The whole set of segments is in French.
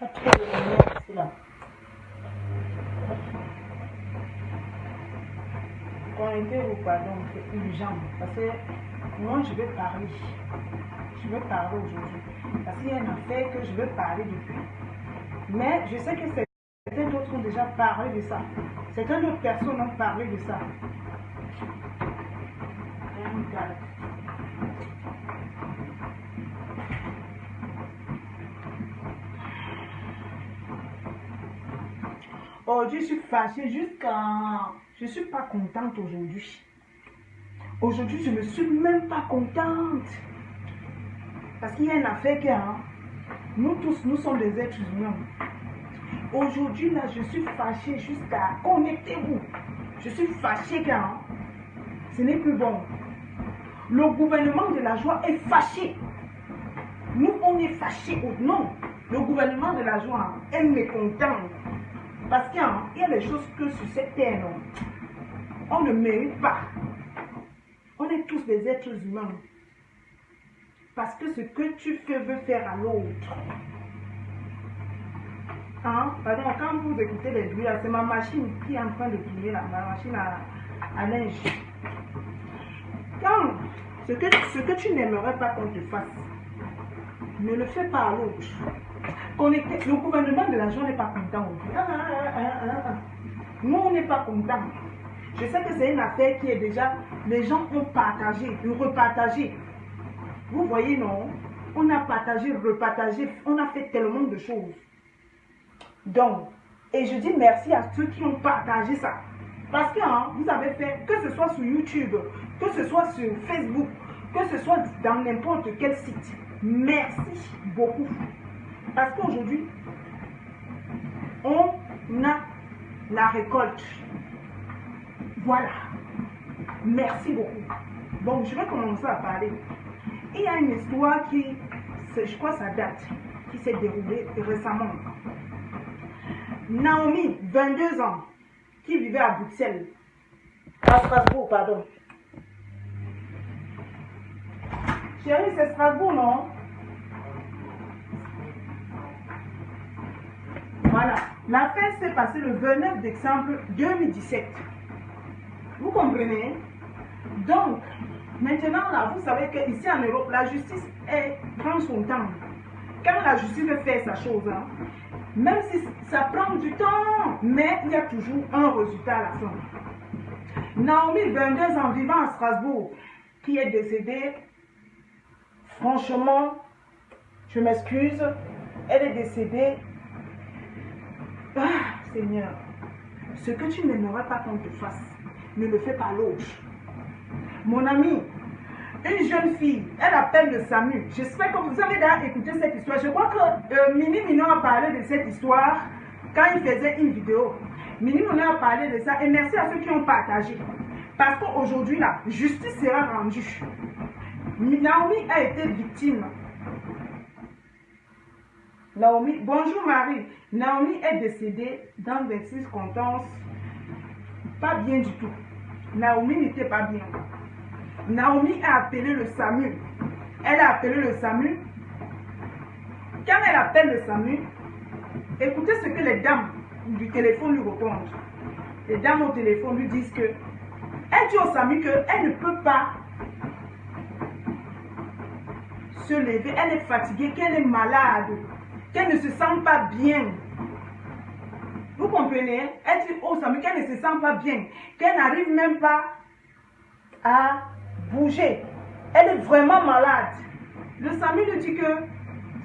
Pas trop de lumière ici là. Connectez-vous, pardon, c'est urgent. Parce que moi je vais parler. Je veux parler aujourd'hui. Parce qu'il y a une affaire que je veux parler depuis. Mais je sais que certains d'autres ont déjà parlé de ça. Certaines autres personnes ont parlé de ça. Aujourd'hui, je suis fâchée jusqu'à... Je ne suis pas contente aujourd'hui. Aujourd'hui, je ne suis même pas contente. Parce qu'il y a une affaire que... nous tous, nous sommes des êtres humains. Aujourd'hui, là, je suis fâchée jusqu'à... Connectez-vous. Je suis fâchée car ce n'est plus bon. Le gouvernement de la joie est fâché. Nous, on est fâchés. Non, le gouvernement de la joie est mécontent. Parce qu'il y a des choses que sur cette terre, non, on ne mérite pas. On est tous des êtres humains. Parce que ce que tu fais veut faire à l'autre. Pardon, quand vous écoutez les bruits, c'est ma machine qui est en train de tourner là, ma machine à linge. Quand ce que tu n'aimerais pas qu'on te fasse, ne le fais pas à l'autre. Le gouvernement de la joie n'est pas content. Nous, on n'est pas content. Je sais que c'est une affaire qui est déjà, les gens ont partagé, repartagé. Vous voyez, non? On a partagé, repartagé, on a fait tellement de choses. Donc, et je dis merci à ceux qui ont partagé ça. Parce que vous avez fait, que ce soit sur YouTube, que ce soit sur Facebook, que ce soit dans n'importe quel site. Merci beaucoup. Parce qu'aujourd'hui, on a la récolte. Voilà. Merci beaucoup. Donc, je vais commencer à parler. Il y a une histoire qui, je crois ça date, qui s'est déroulée récemment. Naomi, 22 ans, qui vivait à Bruxelles, à Strasbourg, pardon. Chérie, c'est Strasbourg, non? Voilà. L'affaire s'est passée le 29 décembre 2017. Vous comprenez? Donc, maintenant, là, vous savez qu'ici en Europe, la justice prend son temps. Quand la justice veut faire sa chose, même si ça prend du temps, mais il y a toujours un résultat à la fin. Naomi, 22 ans, vivant à Strasbourg, qui est décédée, franchement, je m'excuse, elle est décédée. Ah, Seigneur, ce que tu n'aimerais pas qu'on te fasse, ne le fais pas à l'autre. Mon ami, une jeune fille, elle appelle le SAMU. J'espère que vous avez déjà écouté cette histoire. Je crois que Mini Minon a parlé de cette histoire quand il faisait une vidéo. Mini Minon a parlé de ça et merci à ceux qui ont partagé. Parce qu'aujourd'hui, la justice sera rendue. Naomi a été victime. Naomi, bonjour Marie. Naomi est décédée dans des circonstances pas bien du tout. Naomi n'était pas bien. Naomi a appelé le SAMU. Elle a appelé le SAMU. Quand elle appelle le SAMU, écoutez ce que les dames du téléphone lui répondent. Les dames au téléphone lui disent que elle dit au SAMU qu'elle ne peut pas se lever, elle est fatiguée, qu'elle est malade, qu'elle ne se sent pas bien. Vous comprenez? Elle dit au SAMU qu'elle ne se sent pas bien, qu'elle n'arrive même pas à bouger. Elle est vraiment malade. Le SAMU lui dit que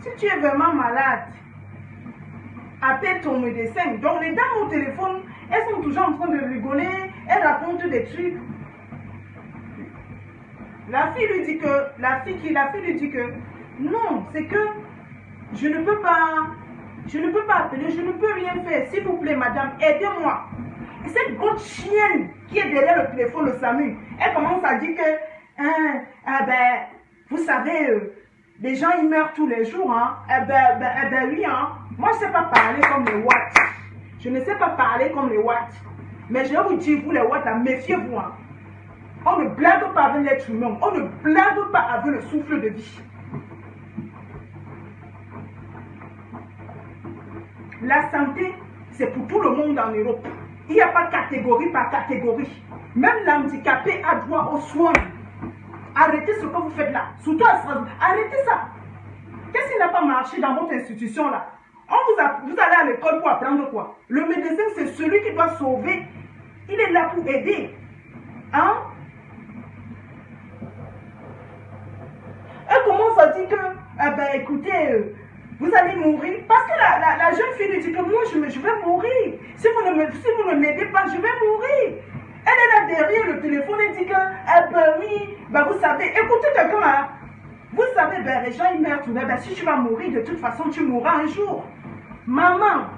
si tu es vraiment malade, appelle ton médecin. Donc les dames au téléphone, elles sont toujours en train de rigoler, elles racontent des trucs. La fille lui dit que non, c'est que je ne peux pas appeler, je ne peux rien faire. S'il vous plaît, madame, aidez-moi. Et cette grosse chienne qui est derrière le téléphone, le SAMU, elle commence à dire que, vous savez, les gens ils meurent tous les jours, oui, moi je ne sais pas parler comme les watts. Je ne sais pas parler comme les watts. Mais je vais vous dire, vous les watts, méfiez-vous. On ne blague pas avec l'être humain. On ne blague pas avec le souffle de vie. La santé, c'est pour tout le monde en Europe. Il n'y a pas catégorie par catégorie. Même l'handicapé a droit aux soins. Arrêtez ce que vous faites là. Surtout à Strasbourg. Arrêtez ça. Qu'est-ce qui n'a pas marché dans votre institution là? Vous allez à l'école pour apprendre quoi? Le médecin, c'est celui qui doit sauver. Il est là pour aider. Hein? Et comment ça dit que, écoutez, vous allez mourir? Parce que la jeune fille lui dit que moi, je vais mourir. Si vous ne m'aidez pas, je vais mourir. Elle est là derrière le téléphone et dit que, oui, vous savez, écoutez quelqu'un, hein, vous savez, les gens, ils meurent tout. Si tu vas mourir, de toute façon, tu mourras un jour. Maman,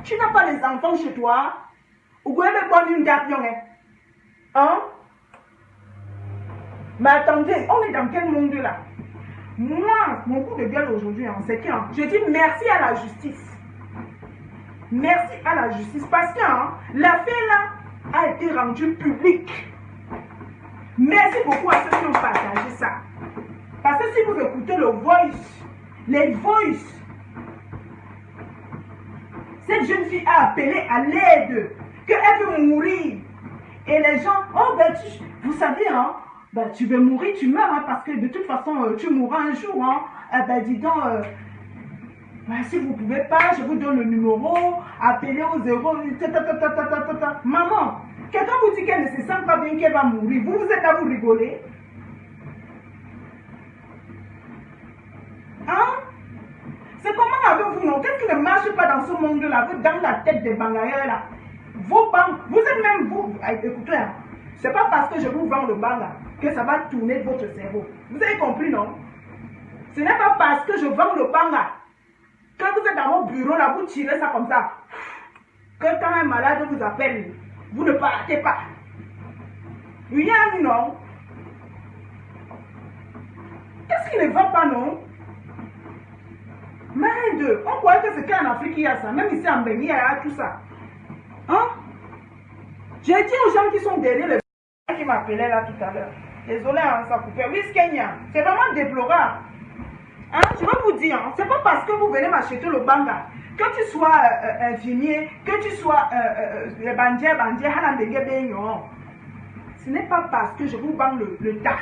tu n'as pas les enfants chez toi. Ou vous avez bonne une date, hein? Mais attendez, on est dans quel monde là? Moi, mon coup de gueule aujourd'hui, c'est que je dis merci à la justice. Merci à la justice parce que l'affaire là a été rendue publique. Merci beaucoup à ceux qui ont partagé ça. Parce que si vous écoutez le voice, les voice, cette jeune fille a appelé à l'aide, qu'elle veut mourir. Et les gens, vous savez, tu veux mourir, tu meurs, parce que de toute façon, tu mourras un jour. Dis donc, si vous ne pouvez pas, je vous donne le numéro, appelez au 0. Maman, quelqu'un vous dit qu'elle ne se sent pas bien, qu'elle va mourir. Vous êtes là, vous rigolez. C'est comment avec vous, non? Qu'est-ce qui ne marche pas dans ce monde-là, dans la tête des bangailleurs là? Vos banques, vous êtes même vous. Écoutez, c'est pas parce que je vous vends le banga que ça va tourner votre cerveau. Vous avez compris, non? Ce n'est pas parce que je vends le banga. Quand vous êtes dans votre bureau là, vous tirez ça comme ça. Que quand un malade vous appelle, vous ne partez pas. Oui, non? Qu'est-ce qui ne va pas, non? Merde, on croit que c'est qu'en Afrique il y a ça. Même ici en Bénin, il y a tout ça. J'ai dit aux gens qui sont derrière le qui m'appelait là tout à l'heure. Désolé, ça coupait. Oui, Kenya, c'est vraiment déplorable. Je vais vous dire, c'est pas parce que vous venez m'acheter le banga, que tu sois infirmier, que tu sois bandier, ce n'est pas parce que je vous vends le tas.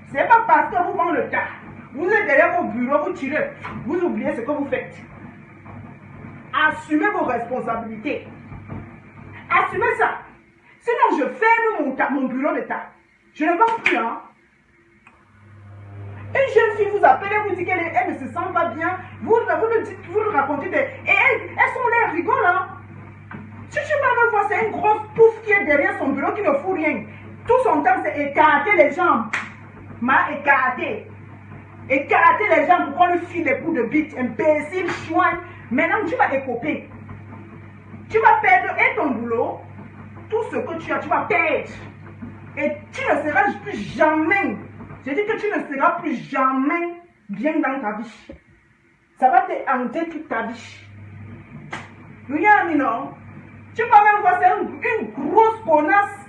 Ce n'est pas parce que vous vends le tas. Vous êtes derrière vos bureaux, vous tirez, vous oubliez ce que vous faites. Assumez vos responsabilités. Assumez ça. Sinon, je ferme mon bureau de tas. Je ne vends plus, Une jeune fille vous appelle et vous dit qu'elle ne se sent pas bien. Vous le racontez. Et elles sont là, elles rigolent, Si tu vas me voir, c'est une grosse pouffe qui est derrière son bureau qui ne fout rien. Tout son temps, c'est écarter les jambes. Écarter les jambes pour qu'on lui file les coups de bite. Imbécile, chouin. Maintenant, tu vas écoper. Tu vas perdre et ton boulot. Tout ce que tu as, tu vas perdre. Et tu ne seras plus jamais. Je dis que tu ne seras plus jamais bien dans ta vie. Ça va te hanter toute ta vie. Regarde, non? Tu vas même voir, c'est une grosse connasse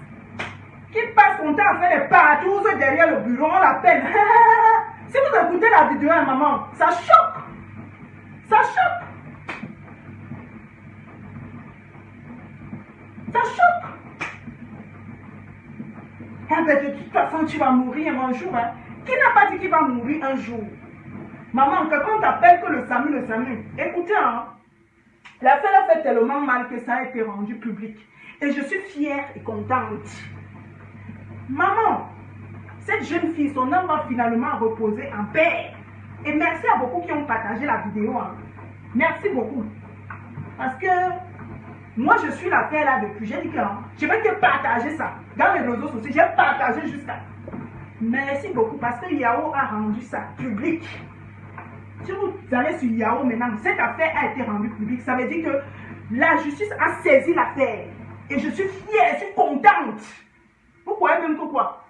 qui passe son temps à faire des patous derrière le bureau. On l'appelle. Si vous écoutez la vidéo à maman, ça choque. Ça choque. Ça choque. De toute façon, tu vas mourir un jour. Qui n'a pas dit qu'il va mourir un jour? Maman, quelqu'un t'appelle que le SAMU. Écoutez, l'affaire a fait tellement mal que ça a été rendu public. Et je suis fière et contente. Maman, cette jeune fille, son âme va finalement reposer en paix. Et merci à beaucoup qui ont partagé la vidéo. Merci beaucoup. Parce que moi, je suis l'affaire là depuis. J'ai dit que je vais te partager ça. Dans les réseaux sociaux, j'ai partagé jusqu'à. Merci beaucoup parce que Yahoo a rendu ça public. Si vous allez sur Yahoo maintenant, cette affaire a été rendue publique. Ça veut dire que la justice a saisi l'affaire. Et je suis fière, je suis contente. Vous croyez même que quoi?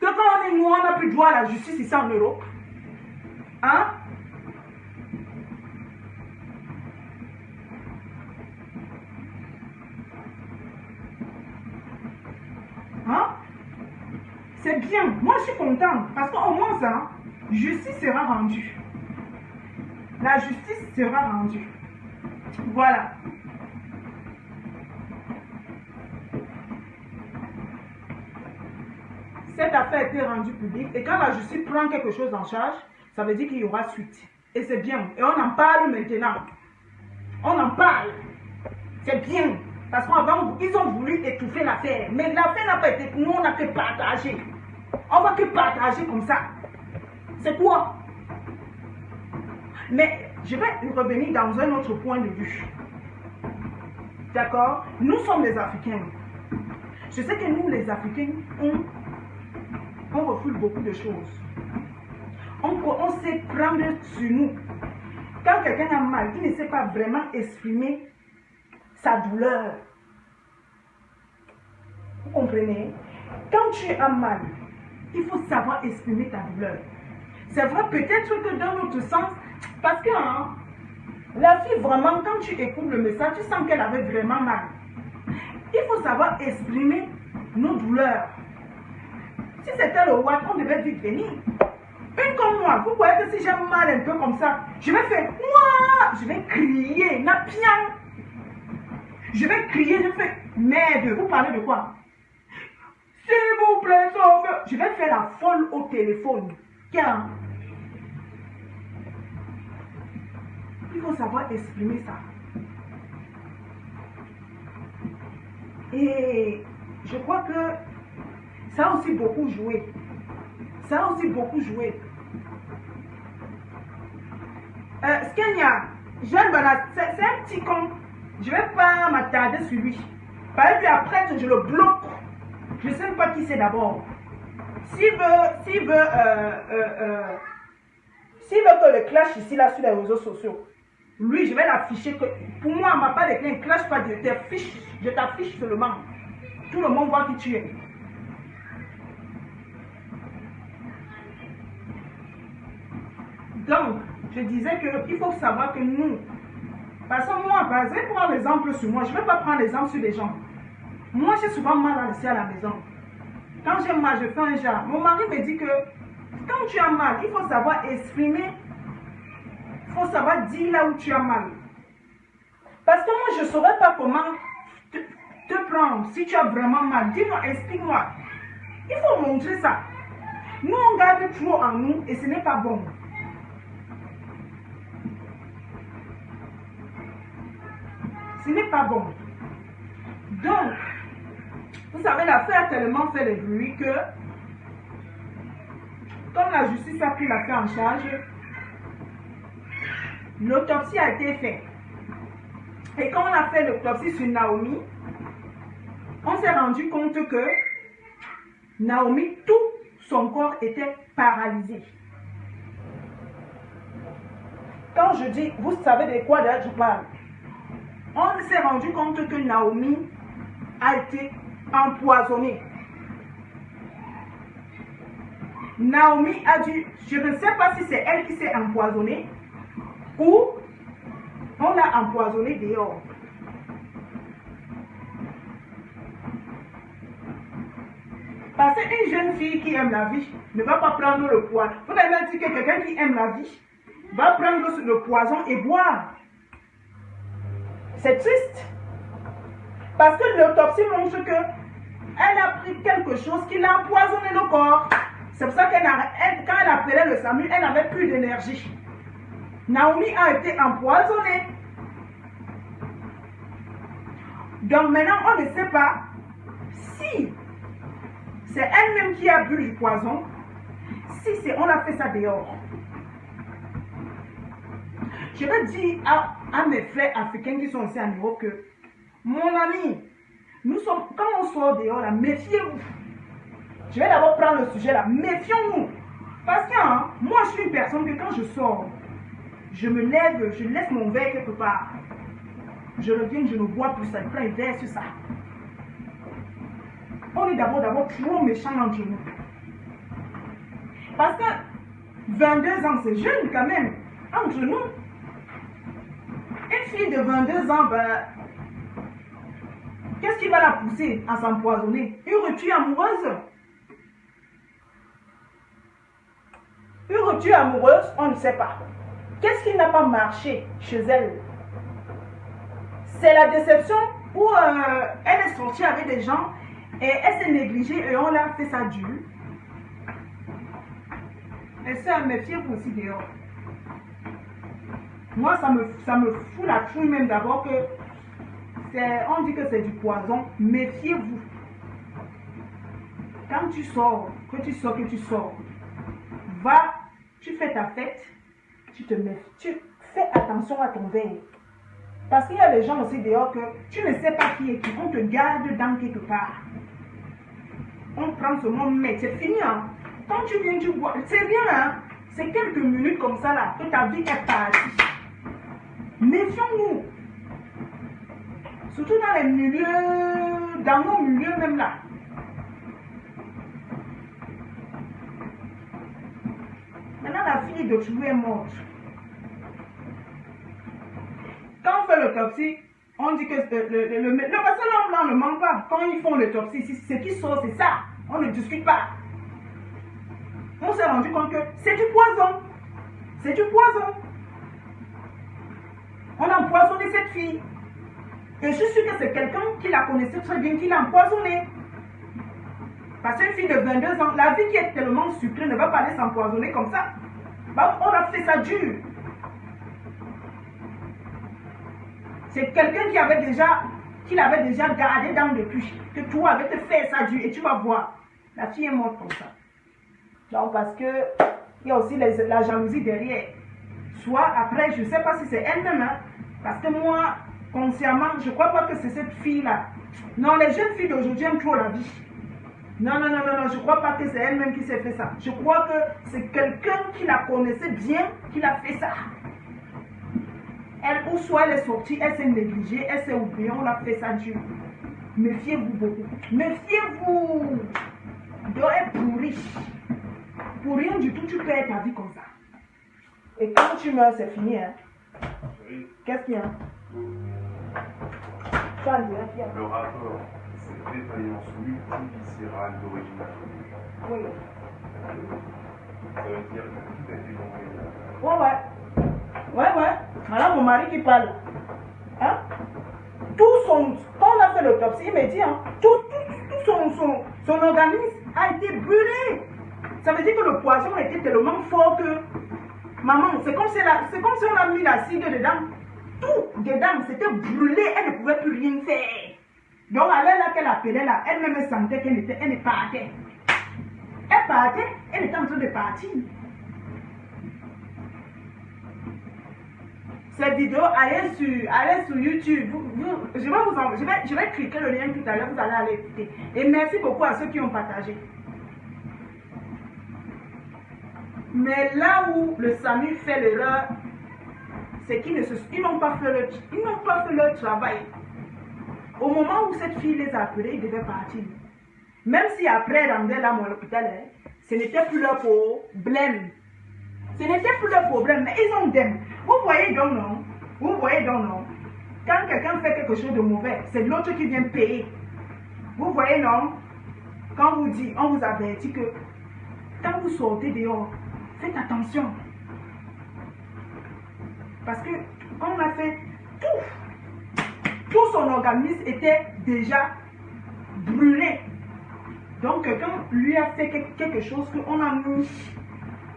Que quand on est nous, on n'a plus droit à la justice ici en Europe. C'est bien. Moi, je suis contente. Parce qu'au moins, ça, justice sera rendue. La justice sera rendue. Voilà. Cette affaire a été rendue publique et quand la justice prend quelque chose en charge, ça veut dire qu'il y aura suite. Et c'est bien. Et on en parle maintenant. On en parle. C'est bien. Parce qu'ils ont voulu étouffer l'affaire. Mais l'affaire n'a pas été... Nous, on n'a que partagé. On va que partager comme ça. C'est quoi? Mais je vais revenir dans un autre point de vue. D'accord? Nous sommes les Africains. Je sais que nous, les Africains, on refuse beaucoup de choses. On sait prendre sur nous. Quand quelqu'un a mal, il ne sait pas vraiment exprimer sa douleur. Vous comprenez? Quand tu as mal, il faut savoir exprimer ta douleur. C'est vrai, peut-être que dans notre sens, parce que la fille, vraiment, quand tu écoutes le message, tu sens qu'elle avait vraiment mal. Il faut savoir exprimer nos douleurs. Si c'était le Watt, on devait vite venir. Une comme moi, vous voyez que si j'ai mal un peu comme ça, je vais faire moi, je vais crier, na pian. Je vais crier, je fais merde. Vous parlez de quoi? S'il vous plaît, sauve. Je vais faire la folle au téléphone. Car il faut savoir exprimer ça. Et je crois que ça a aussi beaucoup joué. Ça a aussi beaucoup joué. Skenya, Jeanne Bana, c'est un petit con. Je ne vais pas m'attarder sur lui. Parce que après, je le bloque. Je ne sais même pas qui c'est d'abord. S'il veut que le clash ici, là, sur les réseaux sociaux, lui, je vais l'afficher. Pour moi, on ne m'a pas déclaré un clash, pas de t'affiche. Je t'affiche seulement. Tout le monde voit qui tu es. Donc, je disais qu'il faut savoir que nous, parce que moi, par exemple, prendre l'exemple sur moi, je ne vais pas prendre l'exemple sur les gens. Moi, j'ai souvent mal à laisser à la maison. Quand j'ai mal, je fais un genre. Mon mari me dit que quand tu as mal, il faut savoir exprimer, il faut savoir dire là où tu as mal. Parce que moi, je ne saurais pas comment te prendre si tu as vraiment mal. Dis-moi, explique-moi. Il faut montrer ça. Nous, on garde trop en nous et ce n'est pas bon. Ce n'est pas bon. Donc, vous savez, l'affaire a tellement fait le bruit que, comme la justice a pris l'affaire en charge, l'autopsie a été faite. Et quand on a fait l'autopsie sur Naomi, on s'est rendu compte que Naomi, tout son corps était paralysé. Quand je dis, vous savez de quoi d'ailleurs je parle? On s'est rendu compte que Naomi a été empoisonnée. Naomi a dû, je ne sais pas si c'est elle qui s'est empoisonnée ou on l'a empoisonnée dehors. Parce qu'une jeune fille qui aime la vie ne va pas prendre le poison. Vous avez dit que quelqu'un qui aime la vie va prendre le poison et boire. C'est triste. Parce que l'autopsie montre qu'elle a pris quelque chose qui l'a empoisonné le corps. C'est pour ça qu'elle quand elle appelait le SAMU, elle n'avait plus d'énergie. Naomi a été empoisonnée. Donc maintenant, on ne sait pas si c'est elle-même qui a bu du poison, si on a fait ça dehors. Je vais dire à mes frères africains qui sont aussi en Europe que, mon ami, quand on sort dehors, là, méfiez-vous. Je vais d'abord prendre le sujet là, méfions-nous. Parce que moi, je suis une personne que quand je sors, je me lève, je laisse mon verre quelque part. Je reviens, je ne bois plus ça, je prends un verre sur ça. On est d'abord trop méchants entre nous. Parce que 22 ans, c'est jeune quand même, entre nous. Une fille de 22 ans, qu'est-ce qui va la pousser à s'empoisonner? Une rupture amoureuse? Une rupture amoureuse, on ne sait pas. Qu'est-ce qui n'a pas marché chez elle? C'est la déception où elle est sortie avec des gens et elle s'est négligée et on l'a fait ça dur. Et ça, méfiez-vous aussi dehors. Moi, ça me fout la trouille même d'abord que on dit que c'est du poison. Méfiez-vous. Quand tu sors, que tu sors, va, tu fais ta fête, tu te méfies, tu fais attention à ton verre. Parce qu'il y a des gens aussi dehors que tu ne sais pas qui est qui, on te garde dans quelque part. On prend ce moment, mais c'est fini. Hein. Quand tu viens, tu bois, c'est bien, hein. C'est quelques minutes comme ça là, que ta vie est partie. Méfions-nous. Surtout dans les milieux, dans nos milieux même là. Maintenant, la fille de Chou est morte. Quand on fait l'autopsie, on dit que parce que l'homme là ne ment pas. Quand ils font l'autopsie, ce qui sort, c'est ça. On ne discute pas. On s'est rendu compte que c'est du poison. C'est du poison. On a empoisonné cette fille. Et je suis sûre que c'est quelqu'un qui la connaissait très bien, qui l'a empoisonnée. Parce qu'une fille de 22 ans, la vie qui est tellement sucrée ne va pas aller s'empoisonner comme ça. Bah, on a fait ça dur. C'est quelqu'un qui l'avait déjà gardé dans le puits. Que toi avait te fait ça dur. Et tu vas voir, la fille est morte comme ça. Donc parce que il y a aussi la jalousie derrière. Soit après, je ne sais pas si c'est elle-même. Hein, parce que moi, consciemment, je ne crois pas que c'est cette fille-là. Non, les jeunes filles d'aujourd'hui aiment trop la vie. Non, je ne crois pas que c'est elle-même qui s'est fait ça. Je crois que c'est quelqu'un qui la connaissait bien qui l'a fait ça. Elle, ou soit elle est sortie, elle s'est négligée, elle s'est oubliée, on l'a fait ça dur. Méfiez-vous beaucoup. Méfiez-vous. L'eau est pourrie. Pour rien du tout, tu perds ta vie comme ça. Et quand tu meurs, c'est fini. Hein? Qu'est-ce qu'il y a? Le rapport, c'est défaillance multiviscérale d'origine africaine. Oui. Ça veut dire que tout a été envoyé. Ouais. Voilà mon mari qui parle. Hein? Quand on a fait l'autopsie, il me dit, hein, tout son organisme a été brûlé. Ça veut dire que le poison était tellement fort que, maman, c'est comme si on a mis l'acide dedans. Tout dedans, c'était brûlé, elle ne pouvait plus rien faire. Donc, à l'heure là qu'elle appelait là, elle-même sentait qu'elle partait. Elle partait, elle était en train de partir. Cette vidéo, allez sur YouTube. Je vais cliquer le lien tout à l'heure, vous allez aller écouter. Et merci beaucoup à ceux qui ont partagé. Mais là où le SAMU fait l'erreur, c'est qu'ils n'ont pas fait leur travail. Au moment où cette fille les a appelés, ils devaient partir. Même si après, rendaient l'âme à l'hôpital, ce n'était plus leur problème. Ce n'était plus leur problème, mais ils ont d'aime. Vous voyez donc non? Quand quelqu'un fait quelque chose de mauvais, c'est l'autre qui vient payer. Vous voyez non? Quand on vous avertit que quand vous sortez dehors, faites attention. Parce que quand on a fait tout son organisme était déjà brûlé. Donc quelqu'un lui a fait quelque chose qu'on a mis.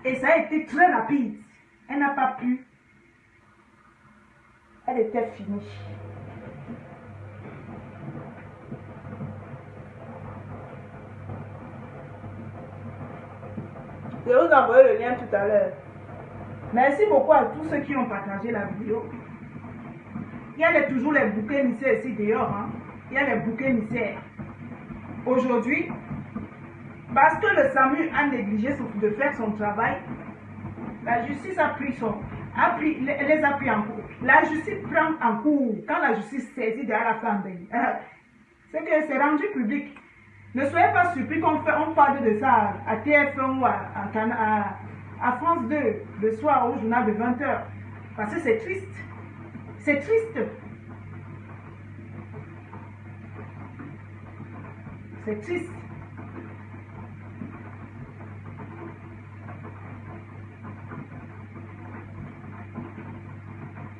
Et ça a été très rapide. Elle n'a pas pu. Elle était finie. Je vais vous envoyer le lien tout à l'heure. Merci beaucoup à tous ceux qui ont partagé la vidéo. Il y a toujours les boucs émissaires ici dehors. Hein. Il y a les boucs émissaires. Aujourd'hui, parce que le SAMU a négligé de faire son travail, la justice les a pris en cours. La justice prend en cours. Quand la justice saisit derrière la femme, c'est que c'est rendu public. Ne soyez pas surpris qu'on parle de ça à TF1 ou à France 2 le soir au journal de 20h. Parce que c'est triste. C'est triste. C'est triste.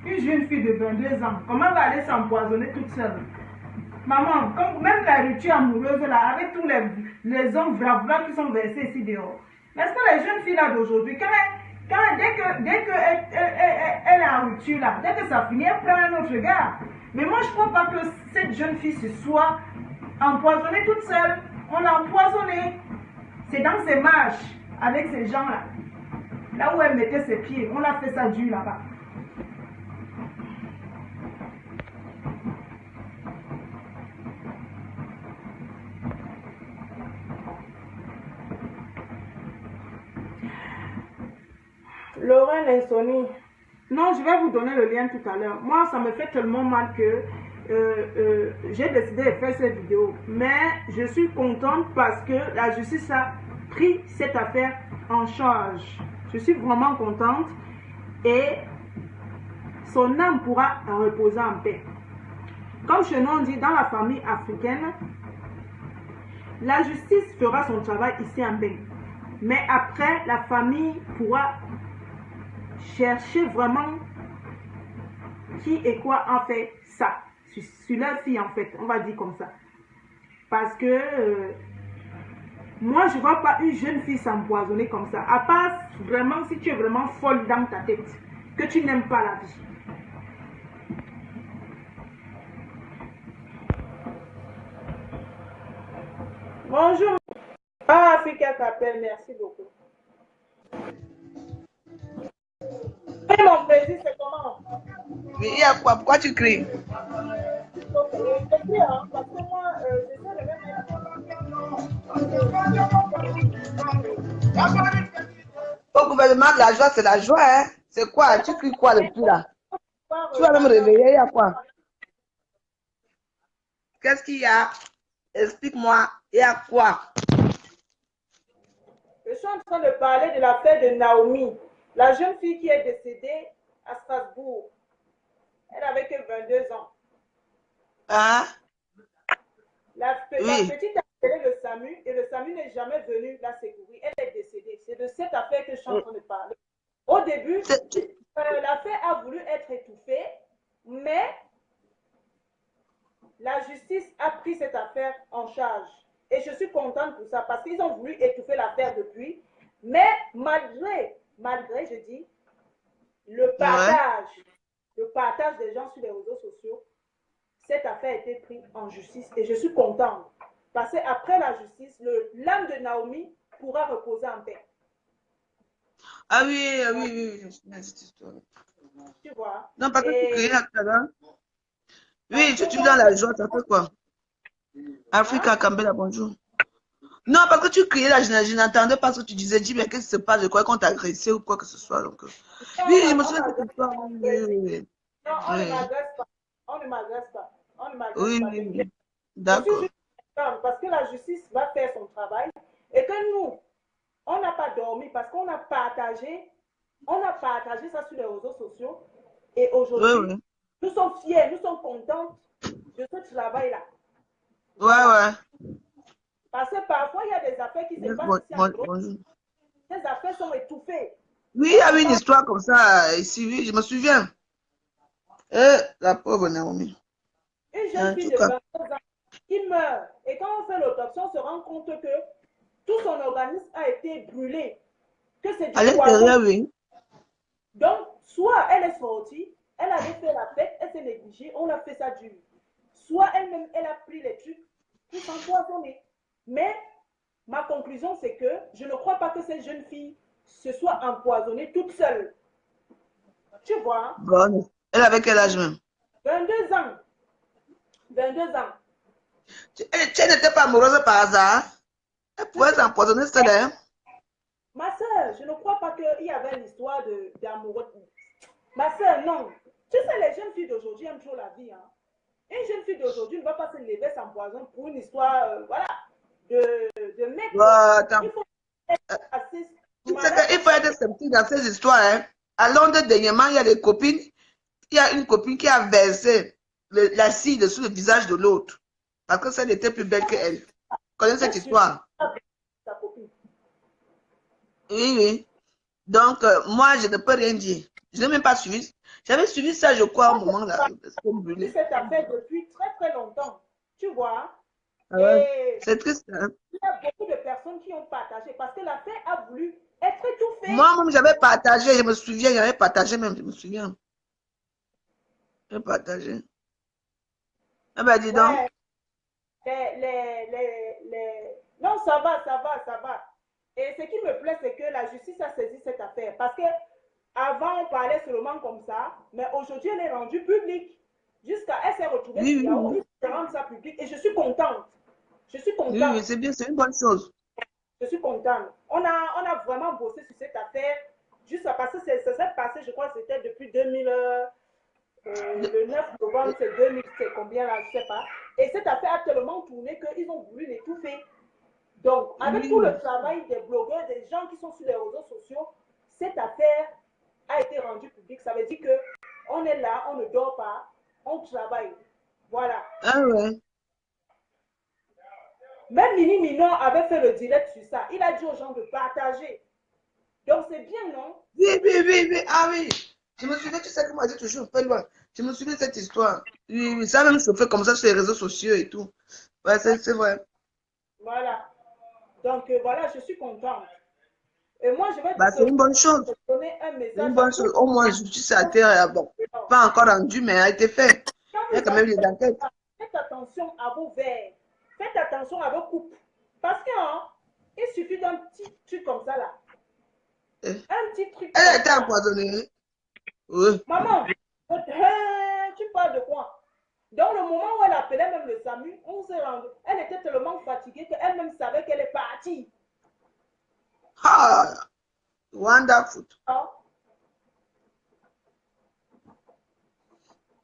Une une jeune fille de 22 ans, comment elle va aller s'empoisonner toute seule? Maman, même la rupture amoureuse là, avec tous les hommes bravas qui sont versés ici dehors. Est-ce que les jeunes filles là d'aujourd'hui, dès que elle est en rupture là, dès que ça finit, elle prend un autre gars. Mais moi je ne crois pas que cette jeune fille se soit empoisonnée toute seule. On l'a empoisonnée. C'est dans ses marches avec ces gens là. Là où elle mettait ses pieds, on l'a fait ça dur là-bas. Lorraine Insomnie. Non, je vais vous donner le lien tout à l'heure. Moi, ça me fait tellement mal que j'ai décidé de faire cette vidéo. Mais je suis contente parce que la justice a pris cette affaire en charge. Je suis vraiment contente et son âme pourra reposer en paix. Comme chez nous on dit dans la famille africaine, la justice fera son travail ici en paix. Mais après, la famille pourra chercher vraiment qui et quoi en fait ça. Sur leur fille en fait, on va dire comme ça. Parce que moi je ne vois pas une jeune fille s'empoisonner comme ça. À part vraiment si tu es vraiment folle dans ta tête, que tu n'aimes pas la vie. Bonjour. Ah, Africa t'appelle, merci beaucoup. Et mon plaisir, c'est comment? Mais il y a quoi? Pourquoi tu cries? Donc, je crie, hein, parce que moi, j'essaie de mettre... Au gouvernement de la joie, c'est la joie, hein? C'est quoi? Tu cries quoi depuis là? Tu vas me réveiller, il y a quoi? Qu'est-ce qu'il y a? Explique-moi, il y a quoi? Je suis en train de parler de l'affaire de Naomi, la jeune fille qui est décédée à Strasbourg. Elle avait que 22 ans. Hein? La petite a appelé le SAMU et le SAMU n'est jamais venu la secourir. Elle est décédée. C'est de cette affaire que je suis en train de parler. Au début, l'affaire a voulu être étouffée, mais la justice a pris cette affaire en charge. Et je suis contente pour ça parce qu'ils ont voulu étouffer l'affaire depuis. Mais malgré, je dis, le partage des gens sur les réseaux sociaux, cette affaire a été prise en justice et je suis contente. Parce qu'après la justice, l'âme de Naomi pourra reposer en paix. Ah oui, oui, je me souviens de cette histoire. Tu vois? Non, parce que tu criais là tout à l'heure. Oui, je suis dans la joie, ça fait quoi? Africa Kambela, bonjour. Non, parce que tu criais là, je n'entendais pas ce que tu disais. Dis, mais qu'est-ce qui se passe? Je crois qu'on t'a agressé ou quoi que ce soit. Donc, oui, je me souviens de cette histoire. Oui. Non, on ne m'agresse pas. On ne m'agresse pas. On ne m'agresse pas. Oui. D'accord. Parce que la justice va faire son travail et que nous, on n'a pas dormi parce qu'on a partagé ça sur les réseaux sociaux. Et aujourd'hui, nous sommes fiers, nous sommes contents de ce travail-là. Ouais. Parce que parfois, il y a des affaires qui se passent ici. Ces affaires sont étouffées. Oui, il y avait une histoire comme ça ici, oui, je me souviens. La pauvre Naomi. Une jeune fille de 22 ans qui meurt. Et quand on fait l'autopsie, on se rend compte que tout son organisme a été brûlé. Que c'est à l'intérieur, oui. Donc, soit elle est sortie, elle avait fait la fête, elle s'est négligée, on a fait ça dur. Soit elle-même, elle a pris les trucs pour s'empoisonner. Mais ma conclusion, c'est que je ne crois pas que cette jeune fille se soit empoisonnée toute seule. Tu vois? Bon, elle avait quel âge même? 22 ans. 22 ans. Tu n'étais pas amoureuse par hasard? Elle pouvait s'empoisonner seule, hein? Ma soeur, je ne crois pas qu'il y avait une histoire d'amoureux. Ma soeur, non. Tu sais, les jeunes filles d'aujourd'hui aiment trop la vie. Hein? Une jeune fille d'aujourd'hui ne va pas se lever s'empoisonner pour une histoire, voilà, de mec. Attends. Il faut être assez... Tu sais qu'il faut être sceptique dans ces histoires. Hein? À Londres, dernièrement, il y a des copines. Il y a une copine qui a versé l'acide sur le visage de l'autre. Parce que celle était plus belle qu'elle. Tu connais cette histoire? Oui. Donc, moi, je ne peux rien dire. Je n'ai même pas suivi. J'avais suivi ça, je crois, au moment là. Vu cette affaire depuis très très longtemps, tu vois. Ah ouais. Et C'est triste, hein? il y a beaucoup de personnes qui ont partagé parce que l'affaire a voulu être étouffée. Moi-même, j'avais partagé, je me souviens, j'avais partagé même, je me souviens. J'ai partagé. Ah ben, dis donc. Ouais, non, ça va, ça va, ça va. Et ce qui me plaît, c'est que la justice a saisi cette affaire. Parce que avant, on parlait seulement comme ça, mais aujourd'hui, elle est rendue publique. Jusqu'à elle s'est retrouvée Oui, sur oui, Yahoo, oui. ils rendent ça public. Et je suis contente. Je suis Oui, oui, contente. c'est bien, c'est une bonne chose. Je suis contente. On a vraiment bossé sur cette affaire. Juste parce que ça s'est passé, je crois que c'était depuis 2000. Le 9 novembre, c'est 2000, c'est combien là, je ne sais pas. Et cette affaire a tellement tourné qu'ils ont voulu l'étouffer. Donc, avec tout Oui. le travail des blogueurs, des gens qui sont sur les réseaux sociaux, cette affaire a été rendue publique. Ça veut dire qu'on est là, on ne dort pas, on travaille. Voilà. Ah ouais. Même Mini Minon avait fait le direct sur ça. Il a dit aux gens de partager. Donc, c'est bien, non? Oui, oui, oui, oui. Ah oui. Je me souviens, tu sais que moi, j'ai toujours fait loin. Je me souviens de cette histoire. Oui, oui, ça même se fait comme ça sur les réseaux sociaux et tout. Ouais, c'est vrai. Voilà. Donc, voilà, je suis contente. Et moi, je vais Bah, c'est une bonne te chose. donner un C'est une message à bonne chose. tous. Au moins, justice à terre, bon, pas encore rendu, mais a été fait. Quand Il y a vous quand même achetez des enquêtes. ça, faites attention à vos verres. Faites attention à vos coupes. Parce qu'il suffit d'un petit truc comme ça là. Eh. Un petit truc Elle a comme été ça. empoisonnée. Oui. Maman, tu parles de quoi? Dans le moment où elle appelait même le SAMU, on s'est rendu. Elle était tellement fatiguée qu'elle-même savait qu'elle est partie. Ah, wonderful. Ah,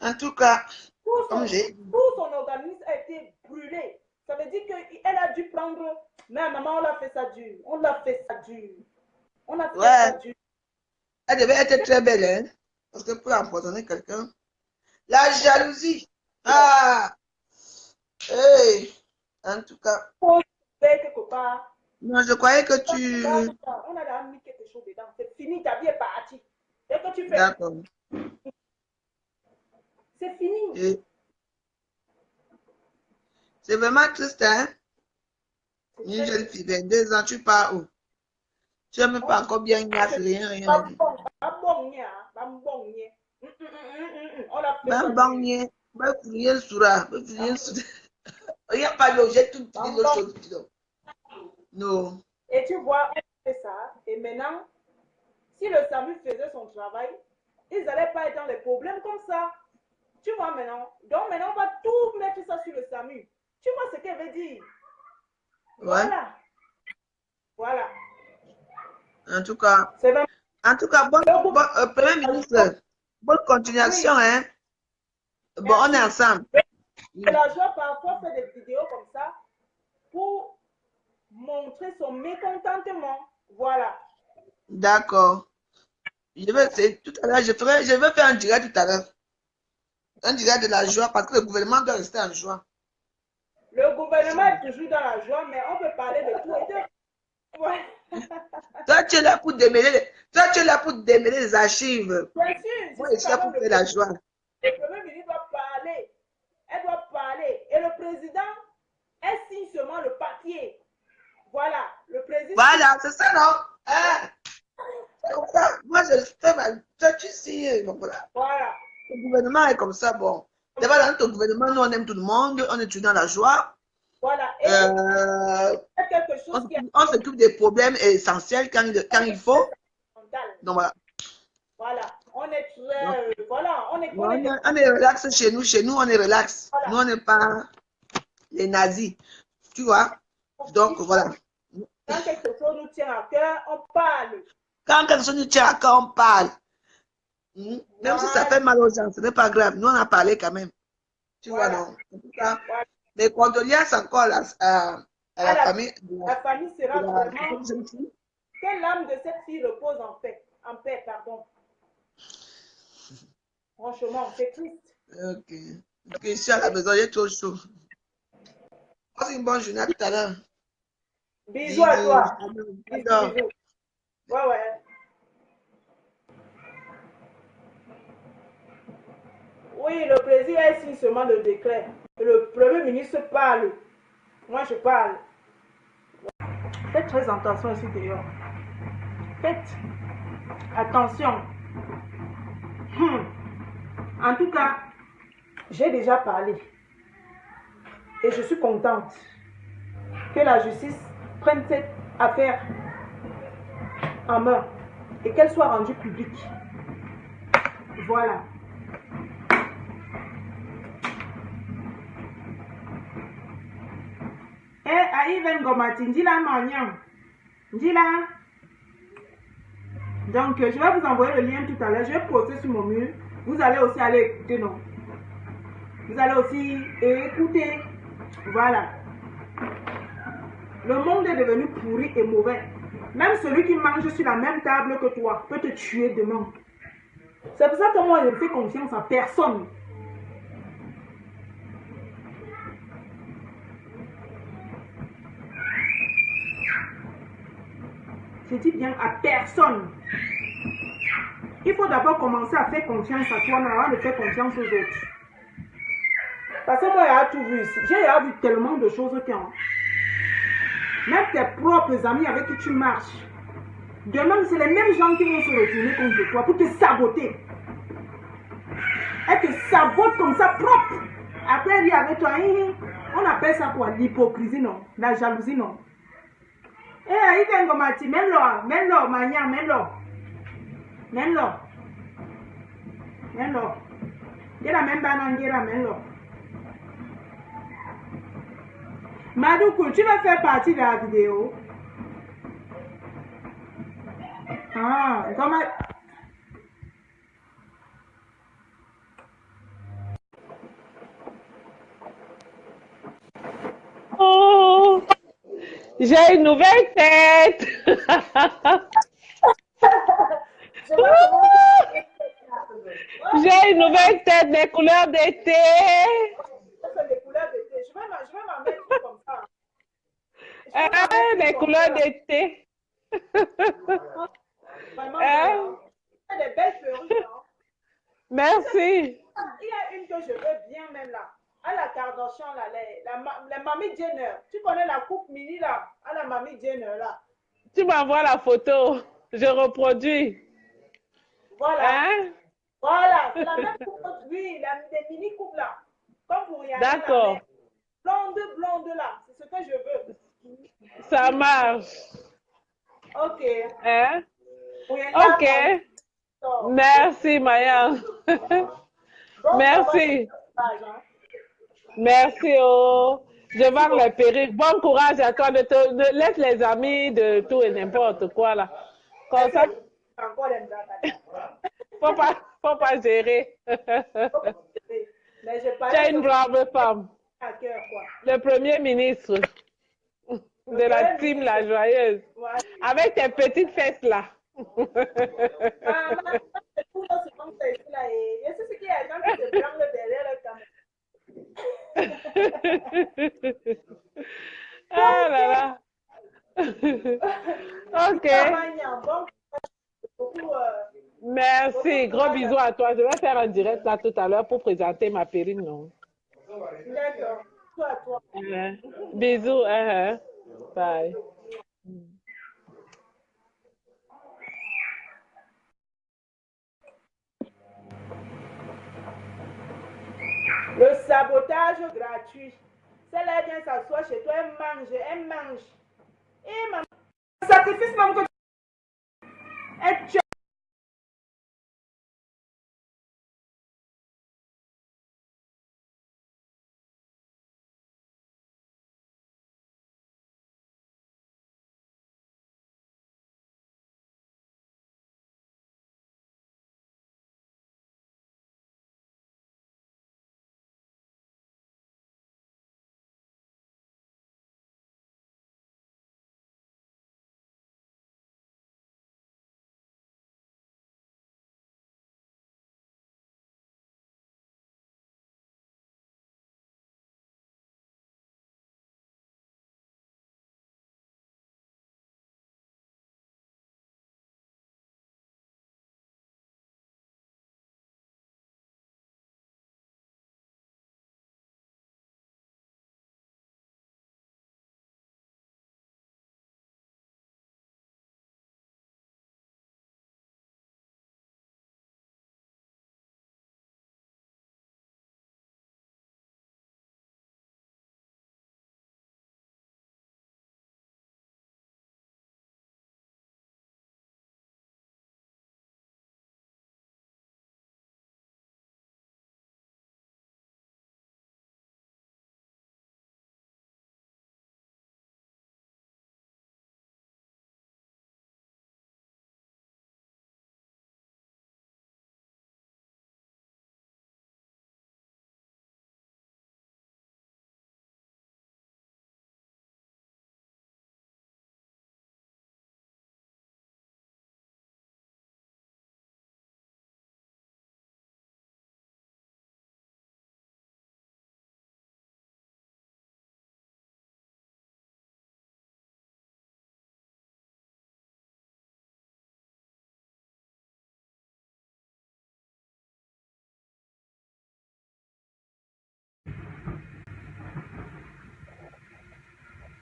En tout cas, Tout comme son, j'ai dit. tout son organisme a été brûlé. Ça veut dire qu'elle a dû prendre. Mais maman, on l'a fait ça dur. On l'a fait ça dur. On a fait ça Ouais, dur. elle devait être très belle, hein. Parce que pour empoisonner quelqu'un. La jalousie. Ah, hey. En tout cas. Faut faire quelque part. Non, je croyais que tu. On a mis quelque chose dedans. C'est fini, ta vie est partie. Dès que tu fais, D'accord. c'est fini. Et c'est vraiment triste, hein. C'est Une très jeune fille, 22 ans, tu pars où? Tu n'as même pas encore bien gaffe, rien, rien. pas bon, pas bon, pas bon. On l'a fait ça Même dur. bannier, même rien sura, même rien sura. Il n'y a pas d'objet, tout dit l'autre chose. Non. Et tu vois, on fait ça. Et maintenant, si le SAMU faisait son travail, ils n'allaient pas être dans les problèmes comme ça. Tu vois maintenant. Donc maintenant, on va tout mettre ça sur le SAMU. Tu vois ce qu'elle veut dire? Ouais. Voilà. Voilà. En tout cas, C'est vraiment. Premier ministre, bonne continuation, Oui. hein. Bon, on est ensemble. Et la joie parfois fait des vidéos comme ça pour montrer son mécontentement. Voilà. D'accord. Tout à l'heure, je vais faire un direct tout à l'heure. Un direct de la joie parce que le gouvernement doit rester en joie. Le gouvernement est toujours dans la joie, mais on peut parler de tout et de. Ouais. Toi, tu es là pour démêler, les archives. Bien sûr, Moi, je je suis suis là quand pour même faire la joie. le premier ministre doit parler. Elle doit parler. Et le président, elle signe seulement le papier. Voilà, le président. Voilà, c'est ça, non? Hein? C'est comme ça. Moi, je fais ma. Toi, tu sais. Bon, voilà. Voilà. Le gouvernement est comme ça. Bon. D'abord, dans notre gouvernement, nous, on aime tout le monde. On est toujours dans la joie. Voilà. Et quelque chose qui est On s'occupe des problèmes essentiels quand il faut. fondamental. Donc, voilà. Voilà. On est très. Voilà. On est relax chez nous. Chez nous, on est relax. Voilà. Nous, on n'est pas les nazis. Tu vois? Donc, voilà. Quand quelque chose nous tient à cœur, on parle. Quand quelque chose nous tient à cœur, on parle. Même si ça fait mal aux gens, ce n'est pas grave. Nous, on a parlé quand même. Tu vois, non? En tout cas, mes condoléances encore à la famille. La famille sera vraiment. jeune fille. Que l'âme de cette fille repose en paix. En paix, pardon. Franchement, c'est triste. Ok. Je suis à la maison, j'ai trop chaud. Passe une bonne journée à tout à l'heure. Bisous à toi. Bisous. Bisous, bisous. Ouais, ouais. Oui, le président est signe seulement le décret. Le premier ministre parle. Moi, je parle. Faites très attention ici dehors. Faites attention. En tout cas, j'ai déjà parlé. Et je suis contente que la justice prenne cette affaire en main et qu'elle soit rendue publique. Voilà. Aïven Gomati, Ndila Magnan. Ndila. Donc, je vais vous envoyer le lien tout à l'heure. Je vais poster sur mon mur. Vous allez aussi aller écouter, non? Vous allez aussi écouter. Voilà. Le monde est devenu pourri et mauvais. Même celui qui mange sur la même table que toi peut te tuer demain. C'est pour ça que moi, je ne fais confiance à personne. Je dis bien à personne. Il faut d'abord commencer à faire confiance à toi, mais avant de faire confiance aux autres. Parce que moi, j'ai tout vu ici. J'ai vu tellement de choses que même tes propres amis avec qui tu marches, demain, c'est les mêmes gens qui vont se retourner contre toi pour te saboter. Elle te sabote comme ça, propre. Après, elle dit avec toi, on appelle ça quoi? L'hypocrisie, non? La jalousie, non? Il vient comme Mati, même là, Mania, même là. Il y a la même banane, il y a la même là. Madoukou, tu vas faire partie de la vidéo. Ah, comment... Oh, j'ai une nouvelle tête. J'ai une nouvelle tête des couleurs d'été. Des couleurs d'été. Je vais m'en mettre comme ça. Des couleurs d'été. Vraiment, des belles perruques. Merci. Il y a une que je veux bien même là. À la Kardashian, là, la mamie Jenner. Tu connais la coupe mini là? À la mamie Jenner là. Tu m'envoies la photo. Je reproduis. Voilà. Hein? Voilà. C'est la même coupe. Oui, des mini coupes là. Comme pour Rihanna. D'accord. Blonde là. C'est ce que je veux. Ça marche. Ok. Hein? Ok. Merci, Maya. Merci. Merci. Oh. Je vends les perruques. Bon courage à toi. Laisse les amis de tout et n'importe quoi là. Comme ça. Faut pas gérer. Tu es une brave femme. Le premier ministre de la team La Joyeuse. Avec tes petites fesses là. Ah là là. Ok. Merci. Gros bisous à toi. Je vais faire un direct là tout à l'heure pour présenter ma perruque, non? D'accord. À toi. Bisous. Bye. Le sabotage gratuit. Celle-là vient s'asseoir chez toi, elle mange. Et maman, sacrifice même que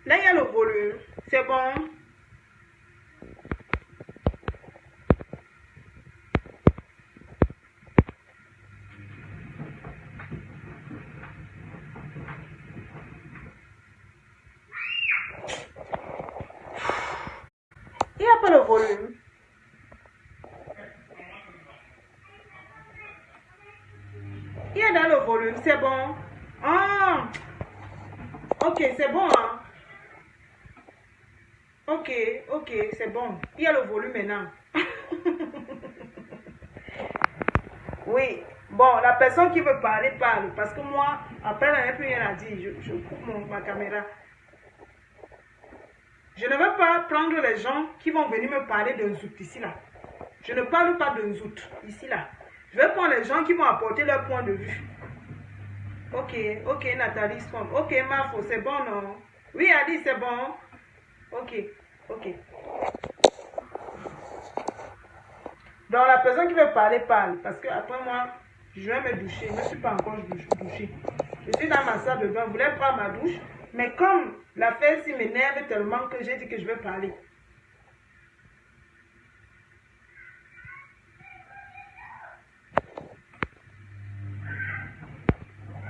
Là, il y a le volume. C'est bon. Il n'y a pas le volume. Il y a dans le volume, c'est bon. Ah, ok, c'est bon. Hein? Ok, c'est bon. Il y a le volume maintenant. Oui, bon, la personne qui veut parler, parle. Parce que moi, après, elle n'a plus rien à dire. Je coupe ma caméra. Je ne veux pas prendre les gens qui vont venir me parler d'un zout ici, là. Je ne parle pas d'un zout ici, là. Je vais prendre les gens qui vont apporter leur point de vue. Ok, Nathalie Strong. Ok, Mafo, c'est bon, non? Oui, Adi, c'est bon. Ok. Donc, la personne qui veut parler, parle. Parce que après moi, je vais me doucher. Je ne suis pas encore douchée. Je suis dans ma salle de bain. Je voulais prendre ma douche. Mais comme l'affaire s'y m'énerve tellement que j'ai dit que je vais parler.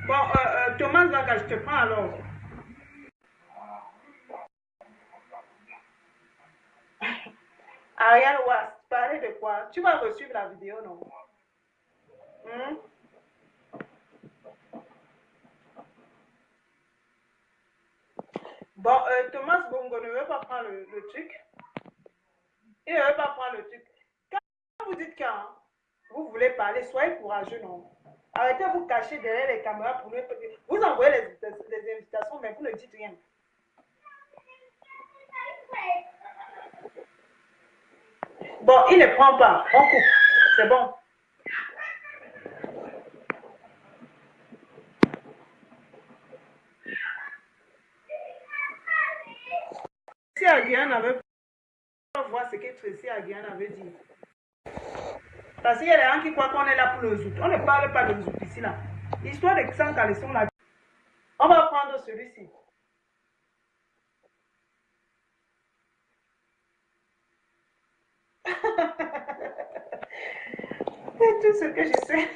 Bon, Thomas Zaga, je te prends alors. Ariane Ouast, parler de quoi? Tu vas resuivre la vidéo, non? Bon, Thomas Bongo ne veut pas prendre le truc. Il ne veut pas prendre le truc. Quand vous dites quand vous voulez parler, soyez courageux, non? Arrêtez de vous cacher derrière les caméras pour nous. Vous envoyez les invitations, mais vous ne dites rien. Bon, il ne prend pas. On coupe. C'est bon. Si Aguian avait voir ce que Tracy Aguian avait dit. Parce qu'il y a des gens qui croient qu'on est là pour le zout. On ne parle pas de zout ici, là. L'histoire de sans caleçon, là. On va prendre celui-ci. C'est tout ce que je sais.